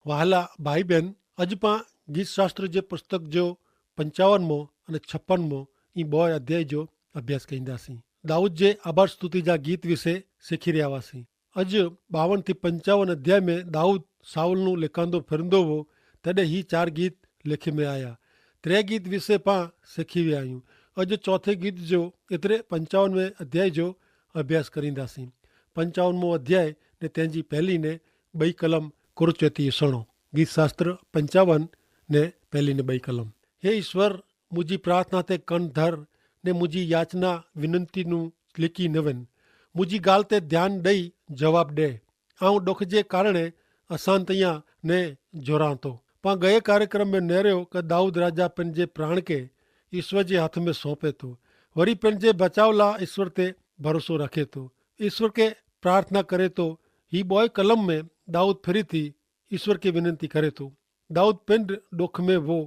वहाला भाई बहन, अज पां गीत शास्त्र जे पुस्तक जो 55मो અને 56મો ई 2 अध्याय जो अभ्यास कंदासीं। दाऊद जे आभार स्तुति जा गीत विषे सीखी रहिया हुआसीं। अॼु 52 થી 55 अध्याय में दाऊद साउल नूं लिखंदो फिरंदो हो, तॾहिं ही 4 गीत लिखे में आया। 3 गीत विषे पां सीखी विया आहियूं। अॼु चौथे गीत जो एतिरे 55वें अध्याय जो अभ्यास करींदासीं। 55मो अध्याय ने तंहिंजी पहली ने 2 कलम कुरचेती सुणो। गीत शास्त्र 55 ने पहली ने 2 कलम। हे ईश्वर, मुझी प्रार्थना ते कन धर ने मुझी याचना विनंती नूं लिकी न वन। मुझी गाल ते ध्यान ॾेई जवाब ॾे। आऊं ॾुख जे कारणे असांतियां ने जोरां तो। पां गए कार्यक्रम में नेरियो कि दाऊद राजा पंहिंजे प्राण के ईश्वर जे हथ में सौंपे थो, वरी पंहिंजे बचाव लाइ ईश्वर ते भरोसो रखे थो, ईश्वर के प्रार्थना करे थो। ही 2 कलम में दाऊद फिरी थी ईश्वर के विनंती करे थो। दाऊद पिंड ॾुख में वो,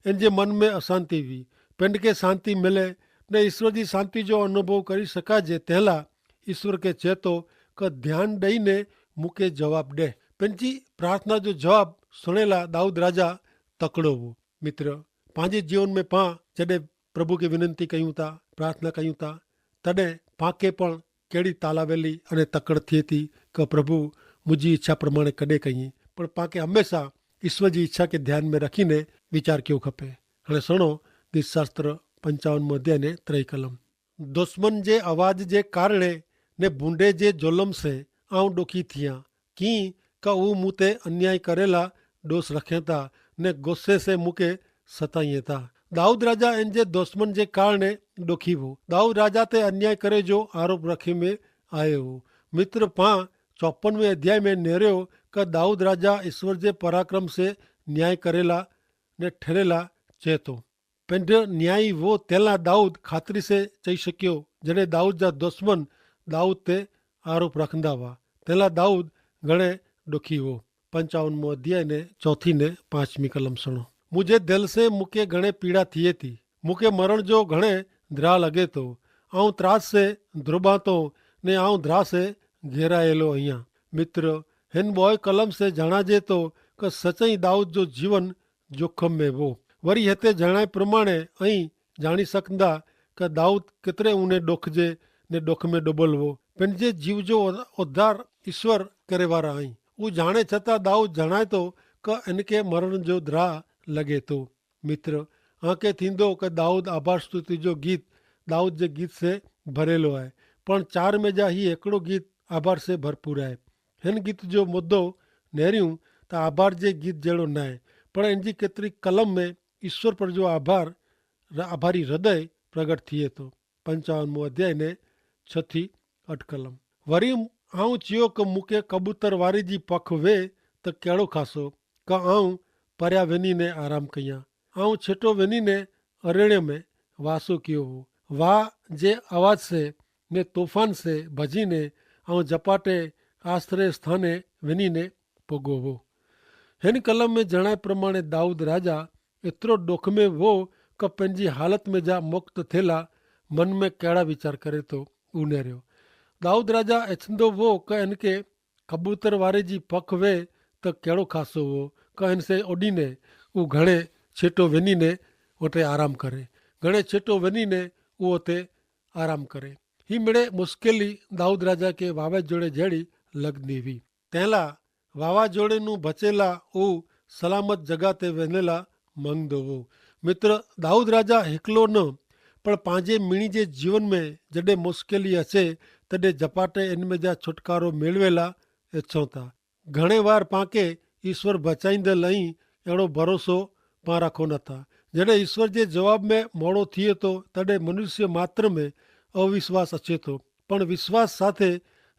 इन जे मन में अशांति हुई। पिंड के शांति मिले ने ईश्वर जी शांति जो अनुभव करी सघाजे, तंहिं लाइ ईश्वर के चए थो कि ध्यान ॾेई ने मूंखे जवाब ॾे। पंहिंजी प्रार्थना जो जवाब सुणे लाइ दाऊद राजा तकड़ो हो। मित्र, पंहिंजे जीवन में पां जॾहिं प्रभु खे विनंती कयूं था, प्रार्थना कयूं था, तॾहिं पांखे पण कहिड़ी तालावेली अने तकड़ थिए थी कि प्रभु मुंहिंजी इच्छा प्रमाणे कॾहिं कई। पर पांखे हमेशह ईश्वर जी इच्छा के ध्यान में रखीने वीचार कयो खपे। हाणे सुणो गीत शास्त्र 55 अध्याय ने 3 कलम। दुश्मन जे आवाज जे कारणे ने बूंदे जे जुल्म से आऊं ॾुखी थियां, की का हू मूं ते अन्याय करेला दोष रखे था ने गुस्से से मूंखे सताइए था। दाऊद राजा इन जे दुश्मन जे कारणे ॾुखी हो। दाऊद राजा ते अन्याय करे जो आरोप रखे में आयो हो। मित्र, पां 54वें अध्याय में नेरियो कि दाऊद राजा ईश्वर जे पराक्रम से न्याय करेला ने ठरेला चए थो। पंहिंजो न्याय वो तंहिं दाऊद ख़ातिरी से चई सघियो जॾहिं दाऊद जा दुश्मन दाऊद ते आरोप रखंदा हुआ। तंहिं दाऊद घणे ॾुखी हो। 55मो अध्याय ने 4 ने 5 कलम सुनो। मुझे दिल से मूंखे घणे पीड़ा थिए थी, मूंखे मरण जो घणे द्रा लॻे थो। आऊं त्रास से ध्रुबा थो ने आऊं द्रा से घेरायलो आहियां। मित्र, हिन 2 कलम से जणाजे थो कि सचई दाऊद जो जीवन जोखम में हो। वरी हिते जणाए प्रमाणे ऐं जाणी सघंदा कि दाऊद केतिरे ऊने ॾुख जे ने ॾुख में डुबल हो। पंहिंजे जीव जो उद्धार ईश्वर करे वारा आहीं। उहो जाणे छता दाऊद जणाए थो कि इनखे मरण जो द्रा लॻे थो। मित्र, आंखे थींदो कि दाऊद आभार स्तुति जो गीत दाऊद जे गीत से भरियलु आहे, पण 4 में जा ही हिकिड़ो गीत आभार से भरपूर आहे। हिन गीत जो मुद्दो नेरियूं त आभार जे गीत जहिड़ो न आहे, पर इन जी केतिरी कलम में ईश्वर पर जो आभारी हृदय प्रगट थिए थो। 55मो अध्याय ने 6 થી 8 कलम। वरी आऊं चयो कि मूंखे कबूतर वारी जी पख वे त कहिड़ो खासो कि आऊं परिया वञी ने आराम कयां। आऊं छिटो वञी ने अरेणे में वासो कयो हो। वाह जे आवाज से ने तूफान से भजी ने आऊं जपाटे आश्रय स्थाने वञी ने पुगो हो। हिन कलम में जणाए प्रमाणे दाऊद राजा एतिरो ॾुख में वो कि पंहिंजी हालत में जा मुक्त थियला मन में कहिड़ा वीचार करे थो उनेरियो। दाऊद राजा इच्छंदो हो कि इनके कबूतर वारे जी पख वे त कहिड़ो खासो हो कि इनसे उॾीने उहो घणे छिटो वञी ने उते आराम करे, घणे छिटो वञी ने उहो उते आराम करे। ही मिड़े मुश्किल ई दाऊद राजा के वावे जोड़े जहिड़ी लॻंदी हुई। तंहिं लाइ वावा जोड़े नूं बचेला उहो सलामत जॻह ते वञेला मंगदो हो। मित्र, दाऊद राजा हिकिलो न पर पंहिंजे मीणी जे जीवन में जॾहिं मुश्किल ई अचे तॾहिं जपाटे इन में जा छुटकारो मेળવેला इच्छूं था। घणे वार पांखे ईश्वर बचाईंदल ऐं अहिड़ो भरोसो पां रखो नथा। जॾहिं ईश्वर जे जवाब में मोड़ो थिए थो तॾहिं मनुष्य मात्र में अविश्वास अचे थो, पण विश्वास साथे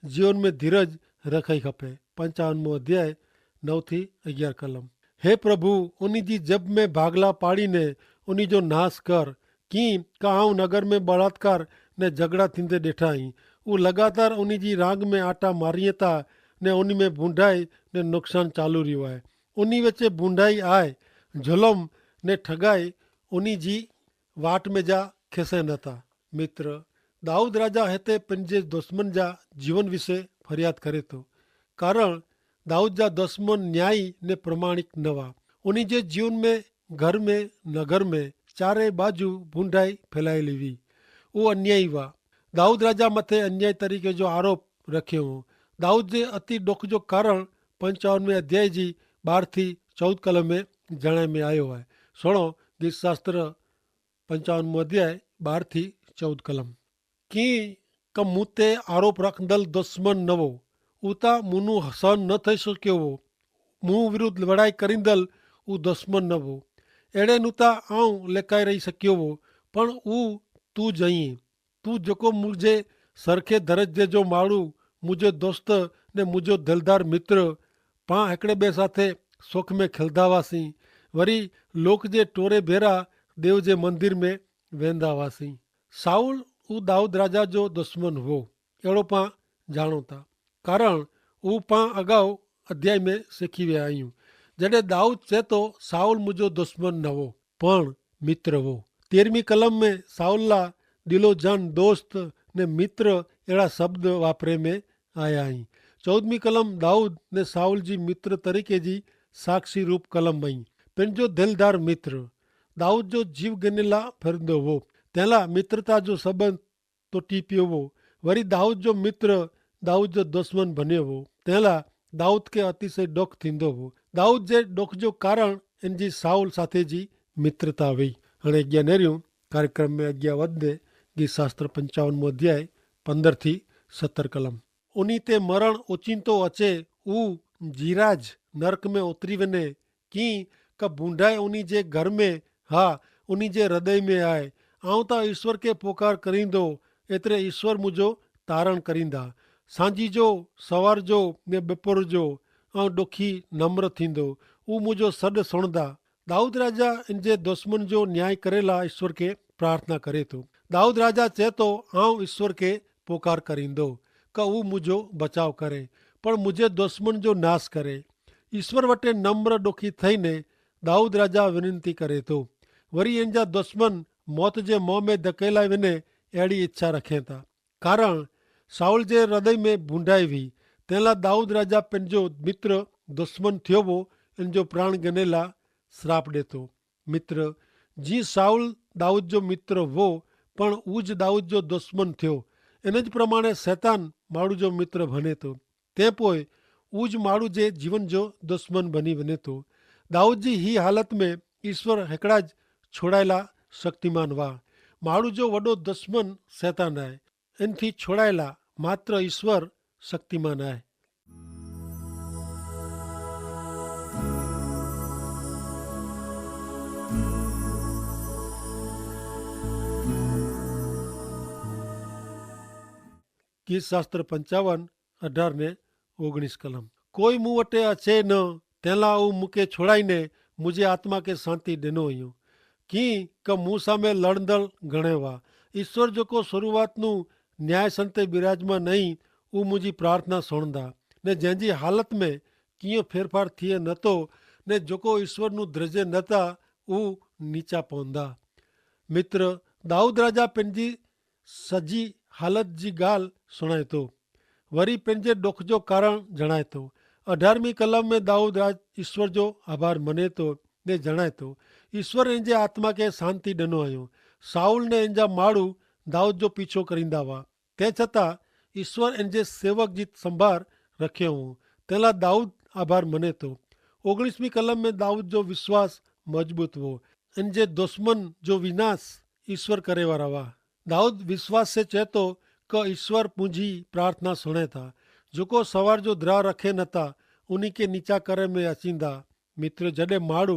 जीवन में धीरज रखई खपे। 55मो अध्याय 9 થી 11 कलम। हे प्रभु, उन्हीं जी जब में भागला पाड़ी ने उन्हीं जो नाश कर, की का आऊं नगर में बलात्कार ने झगड़ा थींदे ॾिठा आहीं। उहो लगातार उन्हीं जी राग में आटा मारीअ था ने उन में बूंढाई ने नुक़सान चालू रहियो आहे। उन्हीं विच बूंढाई आहे, ज़ुल्म ने ठगाई उन्हीं जी वाट में जा खिसे नथा। मित्र, दाऊद राजा हिते पंहिंजे दुश्मन जा जीवन विषय फरियाद करे थो, कारण दाऊद जा दुश्मन न्यायी ने प्रमाणिक न हुआ। उन्हीं जे जीवन में, घर में, नगर में चारे बाजू भूंडाई फैलायेली हुई। वो अन्यायी हुआ। दाऊद राजा मथे अन्याय तरीके जो आरोप रखियो हो। दाऊद जे अति दुख जो कारण 55वें अध्याय जी 12 થી 14 कलम में जणाए में आयो है। सुनो गीत शास्त्र 55 अध्याय 12 થી 14 कलम। की क मूते आरोप रखदल दुश्मन नवो उता मुनु सहन न थई शक्यो हो। मुँ विरुद्ध लड़ाई करींदल ऊ दुश्मन न हो। एड़े नुता आऊं लेकाई रही सक्यो हो, पण ऊ तू जई। तू जोको मुझे सरखे दरजे जो माड़ू, मुझे दोस्त ने मुझो दिलदार मित्र, पा हिकड़े बे साथे सुख में खिलदा हुआसीं। वरी लोक जे टोरे भेरा देव जे मंदिर में वेंदा हुआसीं। साउल ऊ दाऊद राजा जो दुश्मन हो, अहिड़ो पां जाणो था, कारण ऊ पां अगाऊ अध्याय में सीखी विया आहियूं। जॾहिं दाऊद चए थो साउल मुझो दुश्मन न हो पण मित्र हो। 13वीं कलम में साउल ला दिलो जान दोस्त ने मित्र अहिड़ा शब्द वापरे में आया आहिनि। 14वीं कलम दाऊद ने साउल जी मित्र तरीके जी साक्षी रूप कलम आई। पंहिंजो दिलदार मित्र दाऊद जो जीव गिनिला फिरंदो हो, तंहिंला मित्रता जो संबंध टुटी पियो हो। वरी दाऊद जो मित्र दाऊद जो दुश्मन बनियो हो, तंहिंला दाऊद खे अतिशय दुख थींदो हो। दाऊद जे दुख जो कारण इन जी साउल साथे जी मित्रता हुई। हाणे अॻियां नेरियूं कार्यक्रम में अॻियां वधंदे गीत शास्त्र 55 अध्याय 15 થી 17 कलम। उन्हीं ते मरण ओचिंतो अचे ऊ जीराज नरक में उतरी वञे। की क बूंढाए उन्हीं जे घर में, हा उन्हीं जे हृदय में आए। आऊं त ईश्वर के पुकार करींदो, एतिरे ईश्वर मुझो तारण करींदा। सांझी जो, सवार जो ने बपोर जो ऐं ॾुखी नम्र थींदो, ऊ मुझो सॾु सुणंदा। दाऊद राजा इन जे दुश्मन जो न्याय करेला ईश्वर के प्रार्थना करे थो। दाऊद राजा चए थो आऊं ईश्वर के पुकार करींदो क ऊ मुझो बचाव करे, पर मुझे दुश्मन जो नाश करे। ईश्वर वटे नम्र ॾुखी थईने दाऊद राजा विनंती करे थो। वरी इन जा दुश्मन मौत जे मुंहं में धकेलाए वञे अहिड़ी इच्छा रखे था। कारण साउल जे हृदय में बूंढाई हुई, तंहिंला दाऊद राजा पंहिंजो मित्र दुश्मन थियो हो इन जो प्राण गनेला श्राप ॾे थो। मित्र जी साउल दाऊद जो मित्र हो पण ऊज दाऊद जो दुश्मन थियो। इन ज प्रमाणे शैतान माण्हू जो मित्र बने थो, तंहिं पोइ ऊज माण्हू जे जीवन जो दुश्मन बनी वञे थो। दाऊद जी ही हालत में ईश्वर हिकिड़ा छोड़ायला शक्तिमान हुआ। माण्हू जो वॾो दुश्मन शैतान आहे। इन थी छोड़ायला मात्र ईश्वर शक्तिमान आहे। गीत शास्त्र 55 18 ने 19 कलम। कोई मूं वटे अचे न, तंहिंला ऊ मूंखे छोड़ाईने मुंहिंजे आत्मा खे शांति ॾिनो हुयो। कीअं क मूं सां में लड़ंदड़ घणे हुआ। ईश्वर जेको शुरूआत नूं न्याय सन ते विराजमान नहीं, ऊ मुंहिंजी प्रार्थना सुणंदा। ने जंहिंजी हालत में कीअं फेरफार थिए नथो, ने जेको ईश्वर नूं द्रजे नथा, ऊ नीचा पवंदा। मित्र दाऊद राजा पंहिंजी सॼी हालत जी ॻाल्हि सुणाए थो, वरी पंहिंजे दुख जो कारण जणाए थो। 18वीं कलम में दाऊद राज ईश्वर जो आभार मने थो ने जणाए थो ईश्वर इन जे आत्मा खे शांति ॾिनो हुयो। साउल ने इन जा माण्हू दाऊद जो पीछो करींदा हुआ, तंहिं छतां ईश्वर इन जे सेवक जी संभार रखियो हो, तंहिंला दाऊद आभार मने थो। 19वीं कलम में दाऊद जो विश्वास मजबूत हो। इन जे दुश्मन जो विनाश ईश्वर करे वारा हुआ। दाऊद विश्वास से चए थो क ईश्वर मुंहिंजी प्रार्थना सुणे था। जेको सवार जो द्रा रखे नथा, उन्ही खे नीचा करे में अचींदा। मित्र जॾहिं माण्हू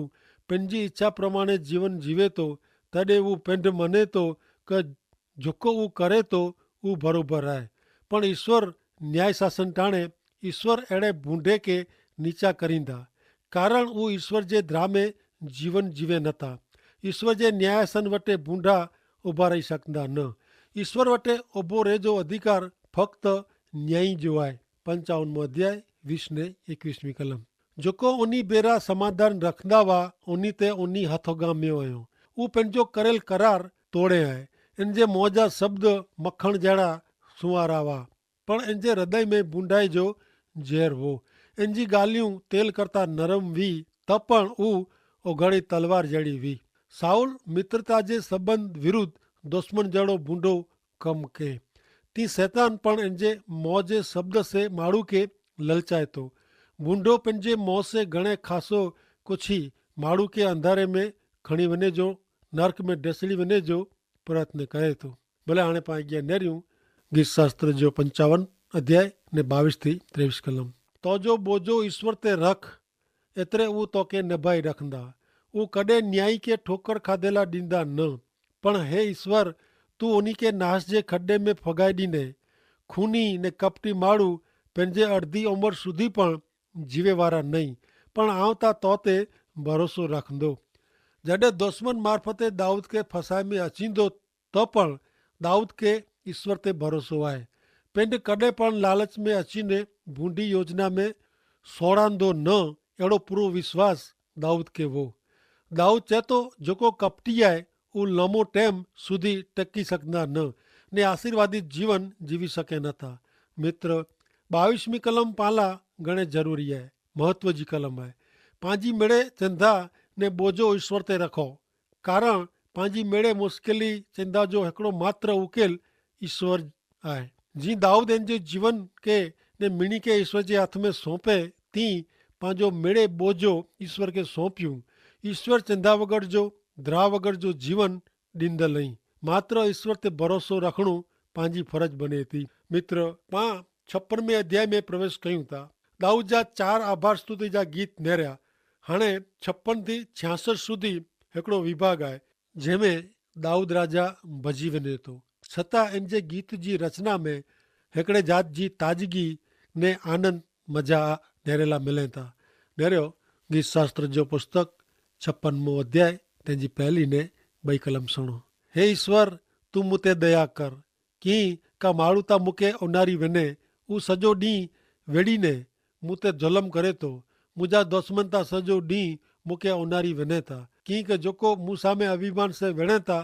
पंहिंजी इच्छा प्रमाणे जीवन जीवे थो, तॾहिं हू पिंड मने थो क जेको हू करे थो उहो बराबरि आहे। पण ईश्वर न्याय शासन टाणे ईश्वर अहिड़े बूंढे खे नीचा करींदा, कारण हू ईश्वर जे द्रा में जीवन जीवे नथा। ईश्वर जे न्यायसन वटे बूंढा उभा रही सघंदा न। ईश्वर वटे उभो रहे जो अधिकार फक्त न्यायी जो आहे। 55 अध्याय 20 ने 21वीं कलम। जेको उन्ही बेरा समाधान रखंदा हुआ, उन्ही ते उन्ही हथ उगामियो हुयो। हू पंहिंजो करेल करार तोड़े आहे। इन जे मुंहं जा शब्द मखण जहिड़ा सुवारा हुआ, पण इन जे हृदय में बूंढाई जो ज़हर हो। इन जी ॻाल्हियूं तेल करता नरम हुई त पण हू ओघड़ी तलवार जहिड़ी हुई। साउल मित्रता जे संबंध विरुद्ध दुश्मन जहिड़ो बूंडो कमु कए। ती शैतान पण इन जे मोह जे शब्द से माण्हू खे ललचाए थो। बूंडो पंहिंजे मोह से घणे ख़ासो कुझु ई माण्हू खे अंधारे में खणी वञे जो, नर्क में ढसड़ी वञे जो प्रयत्न करे थो। भले हाणे पाण अॻियां नेरियूं गीत शास्त्र जो 55 अध्याय ने 22 थी 23 कलम। तो जो बोझो ईश्वर ते रख, एतिरे हू तोखे निभाई रखंदा। हू कॾहिं न्यायी खे ठोकर खाधेला ॾींदा न, पण हे ईश्वर तूं उन्ही खे नाश जे खॾे में फगाए ॾींदे। खूनी ने कपटी माण्हू पंहिंजे अर्धी उमिरि सुधी पण जीवे वारा नहीं, पण आउं त तो ते भरोसो रखंदो। जॾहिं दुश्मन मार्फते दाऊद खे फसाए में अचींदो त पण दाऊद खे ईश्वर ते भरोसो आहे। पिंड कॾहिं पण लालच में अचीने बूंदी योजना में सोड़ांदो न, अहिड़ो पूरो विश्वास दाऊद खे हो। दाऊद चए थो जेको कपटी आहे हू लंबो टाइम सुधी टकी सघंदा न, ने आशीर्वादित जीवन जीवी सघे नथा। मित्र 22वीं कलम पाला घणे ज़रूरी आहे, महत्व जी कलम आहे। पंहिंजी मिड़े चिंता ने बोझो ईश्वर ते रखो, कारण पंहिंजी मिड़े मुश्किली चिंता जो हिकिड़ो मात्र उकेल ईश्वर आहे। जीअं दाऊद इन जे जीवन खे ने मिणी खे ईश्वर जे हथ में सौंपे, तीअं पंहिंजो मिड़े बोझो ईश्वर खे सौंपियूं। ईश्वर चिंता वग़ैरह जो, द्रा वग़ैरह जो जीवन ॾींदल ई, मात्र ईश्वर ते भरोसो रखणो पंहिंजी फर्ज बने थी। मित्र पां 56 अध्याय में प्रवेश कयूं था। दाऊद जा 4 आभार स्तुति जा गीत नेरिया। हाणे 56 थी 66 सुधी हिकिड़ो विभाग आहे जंहिंमें दाऊद राजा भॼी वञे थो। छता इन जे गीत जी रचना में हिकिड़े जात जी ताज़गी ने आनंद मज़ा नेरेला मिलनि था। नेरियो गीत शास्त्र जो पुस्तक 56 अध्याय तंहिंजी पहली ने 2 कलम सुणो। हे ईश्वर तूं मूं ते दया कर, कीअं का माण्हू त मूंखे उनारी वञे, हू सॼो ॾींहुं वेड़ीने मूं ते ज़ुल्म करे थो। मुंहिंजा दुश्मन था सॼो ॾींहुं मूंखे उनारी वञे था, कीअं की जेको मूं साम्हूं अभिमान से विणे था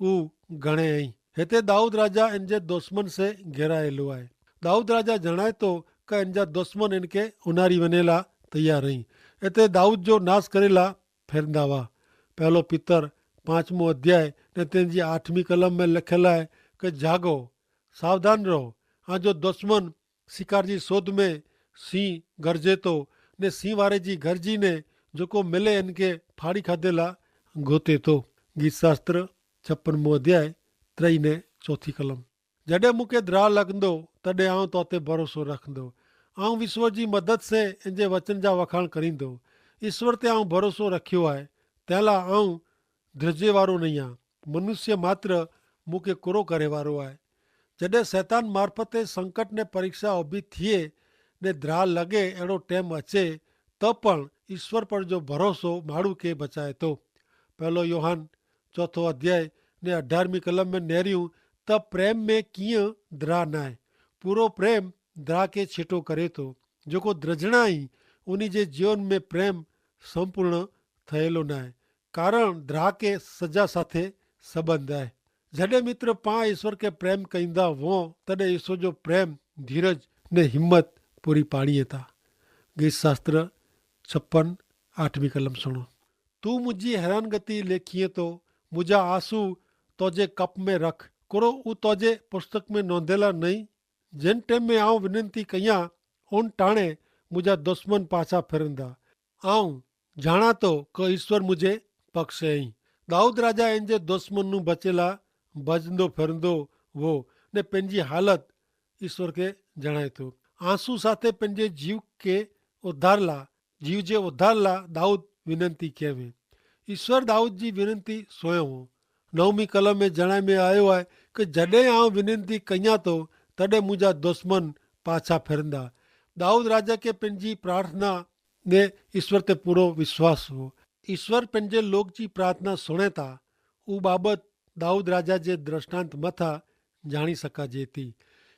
हू घणे आई। हिते दाऊद राजा इन जे दुश्मन से घेरायलु आहे। दाऊद राजा जणाए थो कि इन जा दुश्मन इन खे उनारी वञे ला तयार आहिनि। हिते दाऊद जो नाश करे ला फिरंदा हुआ। पहलो पीतर 5 अध्याय ने तंहिंजी 8वीं कलम में लिखियलु आहे कि जागो, सावधान रहो, हाँ जो दुश्मन शिकार जी सोध में सीं गरजे थो, ने सीं वारे जी गरजी ने जेको मिले इन खे फाड़ी खाधे ला गोते थो। गीत शास्त्र 56 अध्याय 3 ने 4 कलम। जॾहिं मूंखे द्रा लॻंदो तॾहिं आउं तो ते भरोसो रखंदो। आउं ईश्वर जी मदद से इन जे वचन जा वखाण करींदो। ईश्वर ते आउं भरोसो रखियो आहे, तंहिं लाइ आउं धिरजे वारो नहीं आहियां। मनुष्य मात्र मूंखे कुरो करे वारो आहे। जॾहिं शैतान मार्फते संकट ने परीक्षा उभी थिए ने द्रा लॻे, अहिड़ो टाइम अचे त पण ईश्वर पर जो भरोसो माण्हू खे बचाए थो। पहलो योहान 4 अध्याय ने 18वीं कलम में नेरियूं त प्रेम में कीअं द्रा न आहे। पूरो प्रेम द्रा खे छिटो करे थो। जेको द्रजणा ई उन जे जीवन में प्रेम संपूर्ण थयेलो न आहे, कारण द्रा खे सजा साथे संबंध आहे। जॾहिं मित्र पाण ईश्वर खे प्रेम कईंदा हुओ तॾहिं ईश्वर जो प्रेम, धीरज ने हिम्मत पूरी पाणीअ था। गीत शास्त्र 56 8वीं कलम सुणो। तू मुंहिंजी हैरानगति लेखीअ थो, मुंहिंजा आंसू तोजे कप में रख, कुरो ऊ तोजे पुस्तक में नोंधियलु नहीं। जिन टाइम में आउं विनंती कयां उन टाणे मुंहिंजा दुश्मन पाछा फिरंदा। आउं ॼाणा थो कि ईश्वर मुंहिंजे पक्ष आई। दाऊद राजा इन जे दुश्मन बचेला भजंदो फिरंदो हो ने पंहिंजी हालति ईश्वर खे जणाए थो। आंसू साथे पंहिंजे जीव खे उधार ला, जीव जे उधार ला दाऊद विनंती कयई। ईश्वर दाऊद जी विनंती सोयो हो। 9वीं कलम में जणाए में आयो आहे कि जॾहिं आउं विनंती कयां थो तॾहिं मुंहिंजा दुश्मन पाछा फिरंदा। दाऊद राजा खे पंहिंजी प्रार्थना ने ईश्वर ते पूरो विश्वास हो। ईश्वर पंहिंजे लोक जी प्रार्थना सुणे था। ऊ बाबति दाऊद राजा जे दृष्टांत मथां ॼाणी सघिजे थी।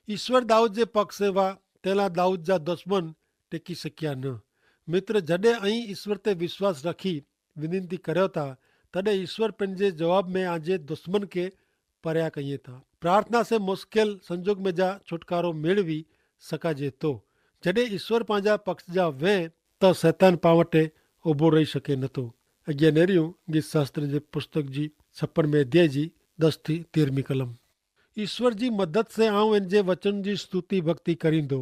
ईश्वर दाऊद जे पक्ष हुआ, तंहिं दाऊद जा दुश्मन टिकी सघिया न। मित्र जॾहिं अहीं ईश्वर ते विश्वास रखी विनंती करियो था तॾहिं ईश्वर पंहिंजे जवाब में आजे दुश्मन खे परिया कईं था। प्रार्थना से मुश्किल संजोग में जा छुटकारो मेળવી सघिजे थो। जॾहिं ईश्वर पंहिंजा पक्ष जा वेह त शैतान पां वटि ऊभो रही सघे नथो। अॻियां नेरियूं गीत शास्त्र जे पुस्तक जी 56 अध्याय जी 10 થી 13 कलम। ईश्वर जी मदद से आऊं इन जे वचन जी स्तुति भक्ति करींदो।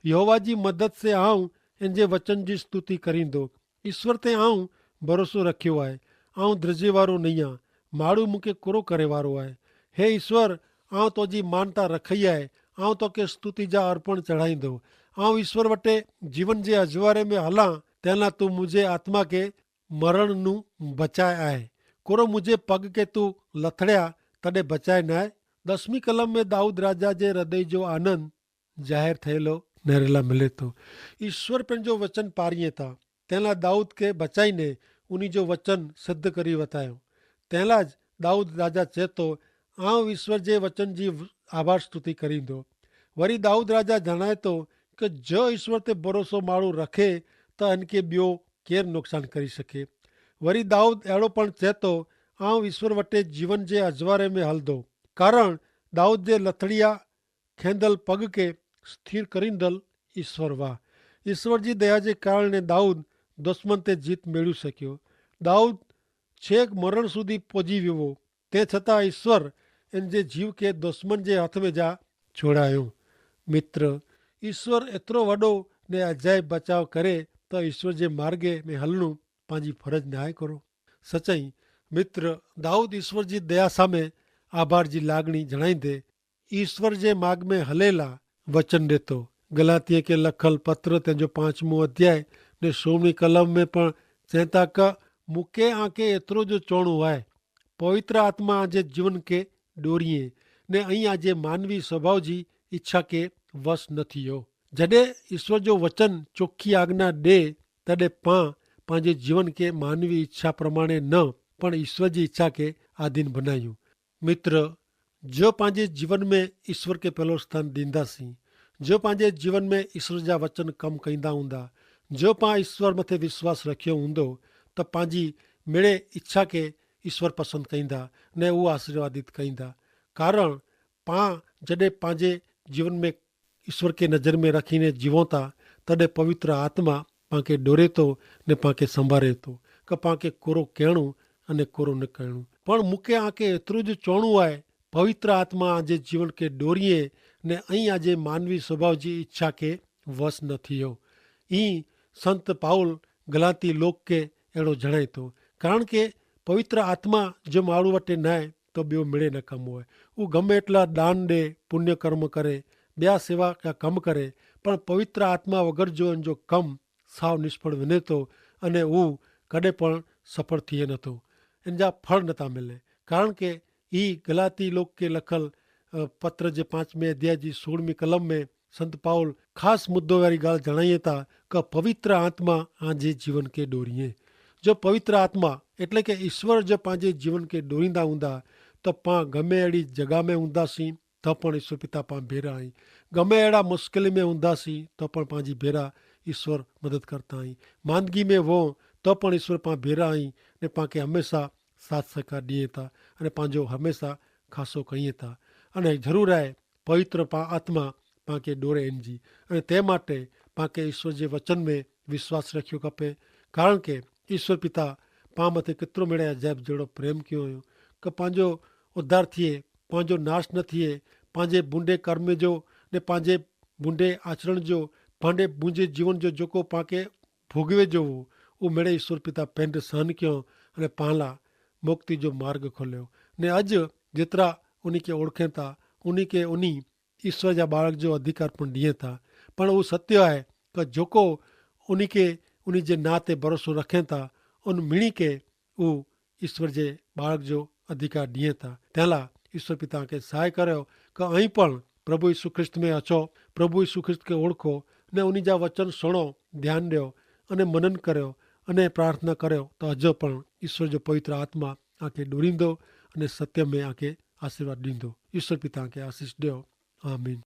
यहोवा जी मदद से आऊं इन जे वचन जी स्तुति करींदो। ईश्वर ते आऊं भरोसो रखियो आहे। आऊं धिरिजे वारो नहीं आहियां। माण्हू मूंखे कुरो करे वारो आहे। हे ईश्वर, आऊं तुंहिंजी मानता रखी आहे। आऊं तोखे स्तुति जा अर्पण चढ़ाईंदो। आऊं ईश्वर वटि जीवन जे अजवारे में हलां तंहिं लाइ तूं मुंहिंजे आत्मा खे मरण नू बचाए आहे। कुरो मुंहिंजे पग खे तूं लथड़िया तॾहिं बचाए न आहे। 10वीं कलम में दाऊद राजा जे हृदय जो आनंद ज़ाहिर थियलो नहरेला मिले थो। ईश्वर पंहिंजो वचन पारीअ था, तंहिं लाइ दाऊद खे बचाईंदे उन जो वचन सिद्ध करी वतायो। तंहिं लाइ दाऊद राजा चए थो, आऊं ईश्वर जे वचन जी आभार स्तुति करींदो। वरी दाऊद राजा जणाए थो कि जो ईश्वर ते भरोसो माण्हू रखे त इनखे ॿियो केरु नुक़सानु करे सघे। वरी दाऊद अहिड़ो पण चए थो, आऊं ईश्वर वटि जीवन जे अजवारे में हलंदो। कारण दाऊद जे लथड़िया खेंदल पग खे स्थिर करींदल ईश्वर वाह। ईश्वर जी दया जे कारण दाऊद दुश्मन ते जीत मेળવી सघियो। दाऊद छेक मरण સુધી પહોંચી वियो। તે છતાં ईश्वर इन जे जीव खे दुश्मन जे हथ में जा છોડાયો। मित्र, ईश्वर एतिरो वॾो ने अजाइब बचाव करे त ईश्वर जे मार्गे में हलणो पंहिंजी फर्ज़ न आहे करो। सचाई मित्र, दाऊद ईश्वर जी दया सामे आभार जी लाॻणी जणाईंदे ईश्वर जे मार्ग में हलेला वचन ॾिनो। गलातीअ खे लखल पत्र तंहिंजो 5 अध्याय ने 16 कलम में पण चवनि था कि मूंखे आंखे एतिरो जो चवणो आहे, पवित्र आत्मा जे जीवन खे ॾोरीए ने ऐं आजे मानवी स्वभाव जी इच्छा खे वस न थियो। जॾहिं ईश्वर जो वचन चोखी आज्ञा ॾे तॾहिं पां पंहिंजे जीवन खे मानवी इच्छा प्रमाणे न पण ईश्वर जी इच्छा खे आधीन बनायूं। मित्र, जो पंहिंजे जीवन में ईश्वर खे पहिलो स्थान ॾींदासीं, जो पंहिंजे जीवन में ईश्वर जा वचन कमु कंदा हूंदा, जो पां ईश्वर मथे विश्वास रखियो हूंदो त पंहिंजी मिड़े इच्छा खे ईश्वर पसंदि कंदा ने उहो आशीर्वादित कंदा। कारण पां जॾहिं पंहिंजे जीवन में ईश्वर खे नज़र में रखीने जीवूं था तॾहिं पवित्र आत्मा पाण खे ॾोरे थो ने पाण खे संभारे थो कि पाण खे कोरो कहिड़ो अने कोरो न कहिड़ो। पण मूंखे आंखे एतिरो जो चवणो आहे, पवित्र आत्मा जे जीवन खे ॾोरीए ने ऐं आजे मानवी स्वभाव जी इच्छा खे वस न थियो। ई संत पाउल गलाती लोक खे अहिड़ो जणाए थो। कारण के पवित्र आत्मा जो माण्हू वटि न आहे त ॿियो मिड़े न कमु आहे। उहो गमे एटला दान ॾे, पुण्य कर्म करे, ॿिया सेवा जा कमु करे, पण पवित्र आत्मा वग़ैरह जो इन जो कमु साव निष्फળ वञे थो अने हू कॾहिं पण सफल थिए नथो। इन जा फल नथा मिले। कारण के ही गलाती लोक खे लखल पत्र जे 5 अध्याय जी 16 कलम में संत पाउल ख़ासि मुद्दो वारी ॻाल्हि जणाइए था कि पवित्र आत्मा आजे जीवन खे ॾोरीए। जो पवित्र आत्मा એટલે કે ઈશ્વર જો પાંજે જીવન કે ડોરીંदा हूंदा त पां गमे अहिड़ी जॻह में हूंदासीं त पण ईश्वर पिता पां भेरा आई। गमे अहिड़ा मुश्किल में हूंदासीं त पण पंहिंजी भेरा ईश्वर मदद करता आई। मांदगी में वो त पण ईश्वर पां भेरा आई ने पाण खे हमेशा साथ सहकार ॾिए था अने पंहिंजो हमेशा ख़ासो कईए था। अने ज़रूरु आहे पवित्र आत्मा पाण खे ॾोरे इन जी अने तंहिं माटे पाण खे ईश्वर जे वचन में विश्वास रखियो खपे। कारण के ईश्वर पिता पाण मथे केतिरो मिड़े अजाइब जहिड़ो प्रेम कयो हुयो कि पंहिंजो उद्धार थिए, पंहिंजो नाश न थिए, पंहिंजे बूंडे कर्म जो ने पंहिंजे बूंडे आचरण जो, पंहिंजे मुंहिंजे जीवन जो जेको पाण खे भोगवे जो हो उहो मिड़े ईश्वर पिता पंहिंजो सहन कयो अने पाण लाइ मुक्ति जो मार्ग खोलियो। ने अॼु जेतिरा उन खे ओळखनि था उन खे उन ईश्वर जा बालक जो अधिकार पण ॾिए था। पण उहो सत्य आहे कि जेको उन खे उन जे नां ते भरोसो रखनि था उन मिणी खे उहो ईश्वर जे बालक जो अधिकार ॾिए था। तंहिं लाइ ईश्वर पिता खे सहाय करियो कि ऐं पण प्रभु यीशु ख्रिस्त में अचो, प्रभु यीशु ख्रिस्त खे ओळखो ने उन जा वचन सुणो, ध्यानु ॾियो अने मनन करियो अने प्रार्थना करियो त अॼु पण ईश्वर जो पवित्र आत्मा आंखे ॾोरींदो अने सत्य में आंखे आशीर्वाद ॾींदो। ईश्वर पिता खे आशीष ॾियो। आमीन।